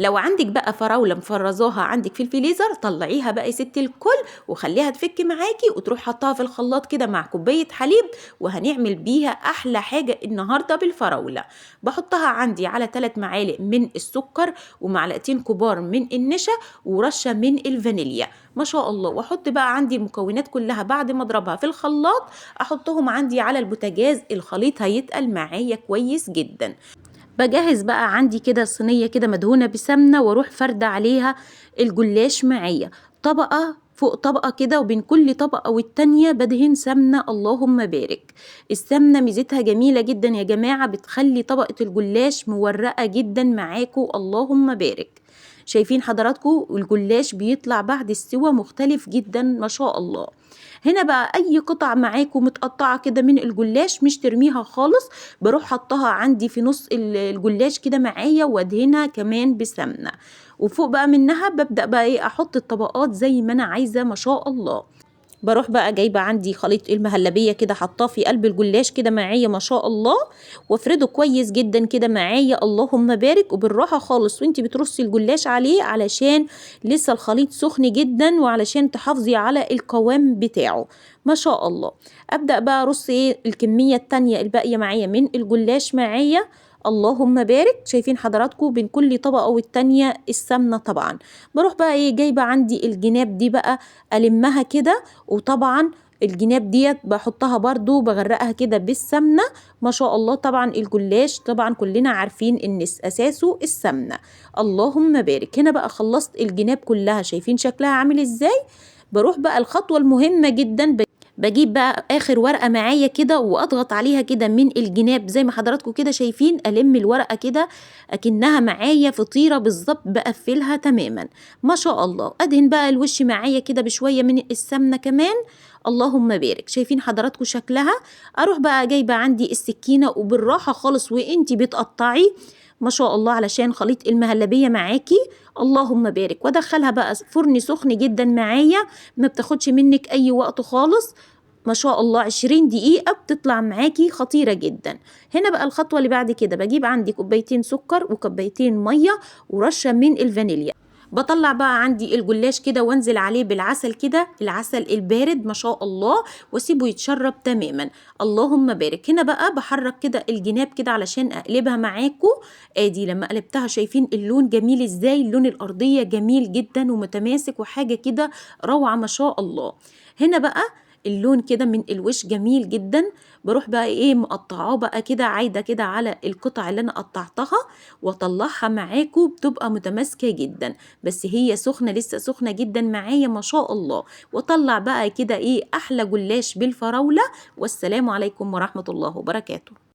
لو عندك بقى فراولة مفرزاها عندك في الفريزر، طلعيها بقى يا ست الكل وخليها تفك معاكي، وتروح حطها في الخلاط كده مع كوباية حليب، وهنعمل بيها احلى حاجة النهاردة بالفراولة. بحطها عندي على 3 معالق من السكر، ومعلقتين كبار من النشا، ورشة من الفانيليا، ما شاء الله. واحط بقى عندي المكونات كلها بعد ما اضربها في الخلاط، احطهم عندي على البوتاجاز. الخليط هيتقل معايا كويس جدا. بجهز بقى عندي كده صينية كده مدهونة بسمنة، واروح فردة عليها الجلاش معايا، طبقة فوق طبقة كده، وبين كل طبقة والتانية بدهن سمنة. اللهم بارك. السمنة ميزتها جميلة جدا يا جماعة، بتخلي طبقة الجلاش مورقة جدا معاكو. اللهم بارك. شايفين حضراتكم الجلاش بيطلع بعد السوا مختلف جدا ما شاء الله. هنا بقى اي قطع معاكم متقطعه كده من الجلاش مش ترميها خالص، بروح حطها عندي في نص الجلاش كده معايا، وادهنها كمان بسمنه. وفوق بقى منها ببدأ بقى ايه احط الطبقات زي ما انا عايزه ما شاء الله. بروح بقى جايبه عندي خليط المهلبيه كده، حطاه في قلب الجلاش كده معايا ما شاء الله، وافرده كويس جدا كده معايا. اللهم بارك. وبالراحه خالص وانتي بترصي الجلاش عليه، علشان لسه الخليط سخن جدا، وعلشان تحافظي على القوام بتاعه ما شاء الله. ابدا بقى ارص ايه الكميه التانية الباقيه معايا من الجلاش معايا. اللهم بارك. شايفين حضراتكم بين كل طبقه والتانية السمنه طبعا. بروح بقى ايه جايبه عندي الجناب دي بقى، المها كده، وطبعا الجناب ديت بحطها برضو بغرقها كده بالسمنة ما شاء الله. طبعا الجلاش طبعا كلنا عارفين ان اساسه السمنة. اللهم بارك. هنا بقى خلصت الجناب كلها، شايفين شكلها عامل ازاي. بروح بقى الخطوة المهمة جدا، بجيب بقى اخر ورقة معايا كده، واضغط عليها كده من الجناب زي ما حضراتكم كده شايفين، الم الورقة كده اكنها معايا فطيرة بالظبط، بقفلها تماما ما شاء الله. ادهن بقى الوش معايا كده بشوية من السمنة كمان. اللهم بارك. شايفين حضراتكم شكلها. اروح بقى جايبة عندي السكينة، وبالراحة خالص وانتي بتقطعي ما شاء الله، علشان خليط المهلبية معاكي. اللهم بارك. وادخلها بقى فرن سخن جدا معايا، ما بتاخدش منك اي وقت خالص ما شاء الله. 20 دقيقة بتطلع معاكي خطيرة جدا. هنا بقى الخطوة اللي بعد كده، بجيب عندي كوبايتين سكر وكوبايتين مية ورشة من الفانيليا. بطلع بقى عندي الجلاش كده، وانزل عليه بالعسل كده، العسل البارد ما شاء الله، واسيبه يتشرب تماما. اللهم بارك. هنا بقى بحرك كده الجناب كده علشان اقلبها معاكو. ادي لما قلبتها شايفين اللون جميل ازاي، اللون الارضية جميل جدا ومتماسك وحاجة كده روعة ما شاء الله. هنا بقى اللون كده من الوش جميل جدا. بروح بقى ايه مقطعاه بقى كده، عايده كده على القطع اللي انا قطعتها، واطلعها معاكم بتبقى متماسكه جدا، بس هي سخنه لسه سخنه جدا معايا ما شاء الله. واطلع بقى كده ايه احلى جلاش بالفراوله. والسلام عليكم ورحمه الله وبركاته.